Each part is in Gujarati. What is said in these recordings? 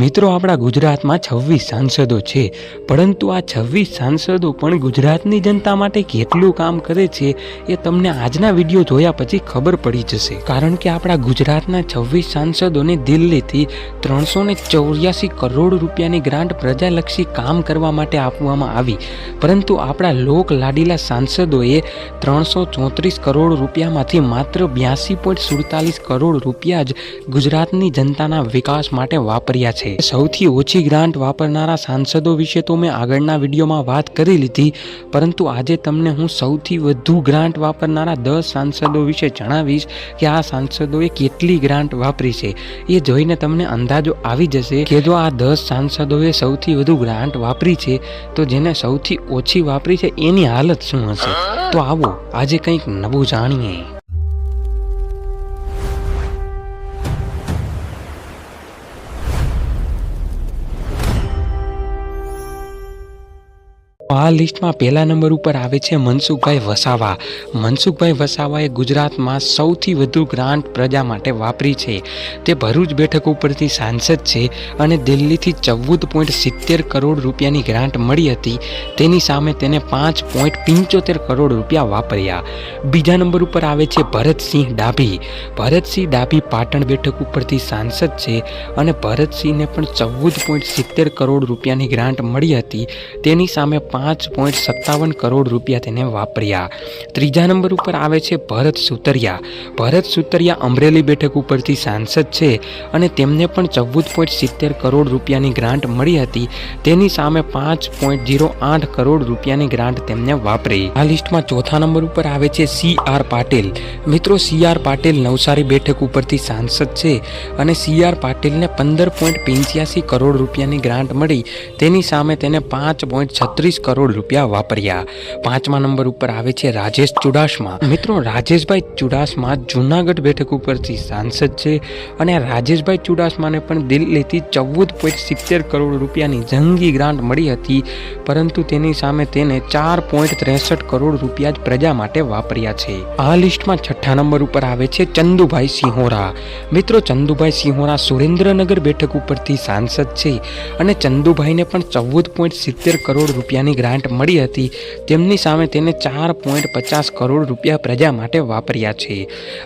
મિત્રો આપણા ગુજરાતમાં 26 સાંસદો છે, પરંતુ આ 26 સાંસદો પણ ગુજરાતની જનતા માટે કેટલું કામ કરે છે એ તમને આજના વિડીયો જોયા પછી ખબર પડી જશે। કારણ કે આપણા ગુજરાતના 26 સાંસદોને દિલ્હીથી 384 કરોડ રૂપિયાની ગ્રાન્ટ પ્રજાલક્ષી કામ કરવા માટે આપવામાં આવી, પરંતુ આપણા લોક લાડીલા સાંસદોએ 334 કરોડ રૂપિયામાંથી માત્ર 82.47 કરોડ રૂપિયા જ ગુજરાતની જનતાના વિકાસ માટે વાપર્યા છે। સૌથી ઓછી ગ્રાન્ટ વાપરનારા સાંસદો વિશે તો મેં આગળના વિડીયોમાં વાત કરી લીધી, પરંતુ આજે તમને હું સૌથી વધુ ગ્રાન્ટ વાપરનારા 10 સાંસદો વિશે જણાવીશ કે આ સાંસદોએ કેટલી ગ્રાન્ટ વાપરી છે। એ જોઈને તમને અંદાજો આવી જશે કે જો આ 10 સાંસદોએ સૌથી વધુ ગ્રાન્ટ વાપરી છે તો જેને સૌથી ઓછી વાપરી છે એની હાલત શું હશે। તો આવો આજે કંઈક નવું જાણીએ। આ લિસ્ટમાં પહેલા નંબર ઉપર આવે છે મનસુખભાઈ વસાવા। મનસુખભાઈ વસાવાએ ગુજરાતમાં સૌથી વધુ ગ્રાન્ટ પ્રજા માટે વાપરી છે। તે ભરૂચ બેઠક ઉપરથી સાંસદ છે અને દિલ્હીથી 14.70 કરોડ રૂપિયાની ગ્રાન્ટ મળી હતી, તેની સામે તેને 5.75 કરોડ રૂપિયા વાપર્યા। બીજા નંબર ઉપર આવે છે ભરતસિંહ ડાભી। ભરતસિંહ ડાભી પાટણ બેઠક ઉપરથી સાંસદ છે અને ભરતસિંહને પણ 14.70 કરોડ રૂપિયાની ગ્રાન્ટ મળી હતી, તેની સામે 5.57 કરોડ રૂપિયા તેને વાપર્યા। ત્રીજા નંબર ઉપર આવે છે ભરત સુતરિયા। ભરત સુતરિયા અમરેલી બેઠક ઉપરથી સાંસદ છે અને તેમને પણ 14.70 કરોડ રૂપિયાની ગ્રાન્ટ મળી હતી, તેની સામે 5.08 કરોડ રૂપિયાની ગ્રાન્ટ તેમને વાપરી। આ લિસ્ટમાં ચોથા નંબર ઉપર આવે છે CR પાટીલ। મિત્રો CR પાટીલ નવસારી બેઠક ઉપરથી સાંસદ છે અને CR પાટીલને 15.85 કરોડ રૂપિયાની ગ્રાન્ટ મળી, તેની સામે તેને 5.36 કરોડ રૂપિયા વાપર્યા। પાંચમા નંબર ઉપર આવે છે રાજેશ ચુડાસમા। મિત્રો રાજેશભાઈ ચુડાસમા જૂનાગઢ બેઠક ઉપરથી સાંસદ છે અને રાજેશભાઈ ચુડાસમાને પણ દિલ્હીથી 14.70 કરોડ રૂપિયાની જંગી ગ્રાન્ટ મળી હતી, પરંતુ તેની સામે તેને 4.63 કરોડ રૂપિયા જ પ્રજા માટે વાપર્યા છે। આ લિસ્ટમાં છઠ્ઠા નંબર ઉપર આવે છે ચંદુભાઈ સિંહોરા। મિત્રો ચંદુભાઈ સિંહોરા સુરેન્દ્રનગર બેઠક ઉપરથી સાંસદ છે અને ચંદુભાઈને પણ 14.70 કરોડ રૂપિયાની ગ્રાન્ટ મળી હતી, તેમની સામે તેને 4.50 કરોડ રૂપિયા પ્રજા માટે વાપર્યા છે।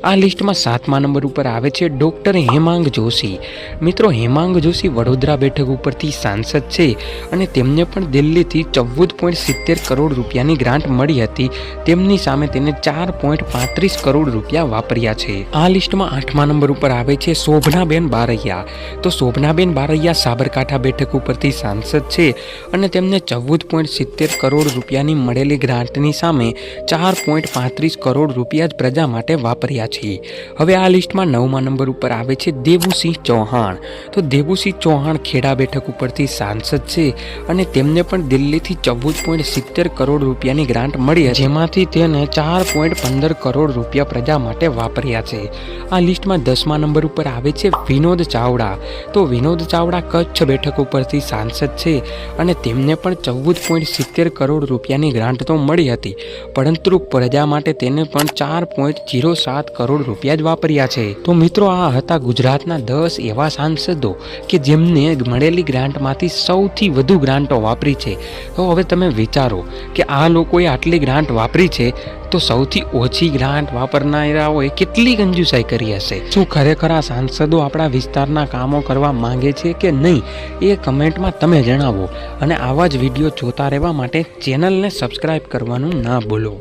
આ લિસ્ટમાં સાતમા નંબર ઉપર આવે છે ડોક્ટર હેમાંગ જોશી। મિત્રો હેમાંગ જોશી વડોદરા બેઠક ઉપરથી સાંસદ છે અને તેમને પણ દિલ્હીથી 14.70 કરોડ રૂપિયાની ગ્રાન્ટ મળી હતી, તેમની સામે તેને 4.35 કરોડ રૂપિયા વાપર્યા છે। આ લિસ્ટમાં આઠમા નંબર ઉપર આવે છે શોભનાબેન બારૈયા। તો શોભનાબેન બારૈયા સાબરકાંઠા બેઠક ઉપરથી સાંસદ છે અને તેમને 14.70 કરોડ રૂપિયાની મળેલી ગ્રાન્ટની સામે 4.35 કરોડ રૂપિયા જ પ્રજા માટે વાપર્યા છે। હવે આ લિસ્ટમાં નવમા નંબર ઉપર આવે છે દેવુસિંહ ચૌહાણ। તો દેવુસિંહ ચૌહાણ ખેડા બેઠક ઉપરથી સાંસદ છે અને તેમને પણ દિલ્હીથી 14.70 કરોડ રૂપિયાની ગ્રાન્ટ મળી, જેમાંથી તેને 4.15 કરોડ રૂપિયા પ્રજા માટે વાપર્યા છે। આ લિસ્ટમાં દસમા નંબર ઉપર આવે છે વિનોદ ચાવડા। તો વિનોદ ચાવડા કચ્છ બેઠક ઉપરથી સાંસદ છે અને તેમને પણ 14.70 કરોડ રૂપિયાની ગ્રાન્ટ તો મળી હતી, પરંતુ પ્રજા માટે તેને પણ 4.07 કરોડ રૂપિયા જ વાપર્યા છે। તો મિત્રો આ હતા ગુજરાતના 10 એવા સાંસદો કે જેમને મળેલી ગ્રાન્ટમાંથી સૌથી વધુ ગ્રાન્ટો વાપરી છે। તો હવે તમે વિચારો કે આ લોકોએ આટલી ગ્રાન્ટ વાપરી છે તો સૌથી ઓછી ગ્રાન્ટ વાપરનારાઓએ કેટલી કંજુસાઈ કરી હશે। શું ખરેખર આ સાંસદો આપણા વિસ્તારના કામો કરવા માંગે છે કે નહીં, એ કમેન્ટમાં તમે જણાવો અને આવા જ વિડીયો જોતા રહેવા માટે ચેનલને સબસ્ક્રાઇબ કરવાનું ના ભૂલો।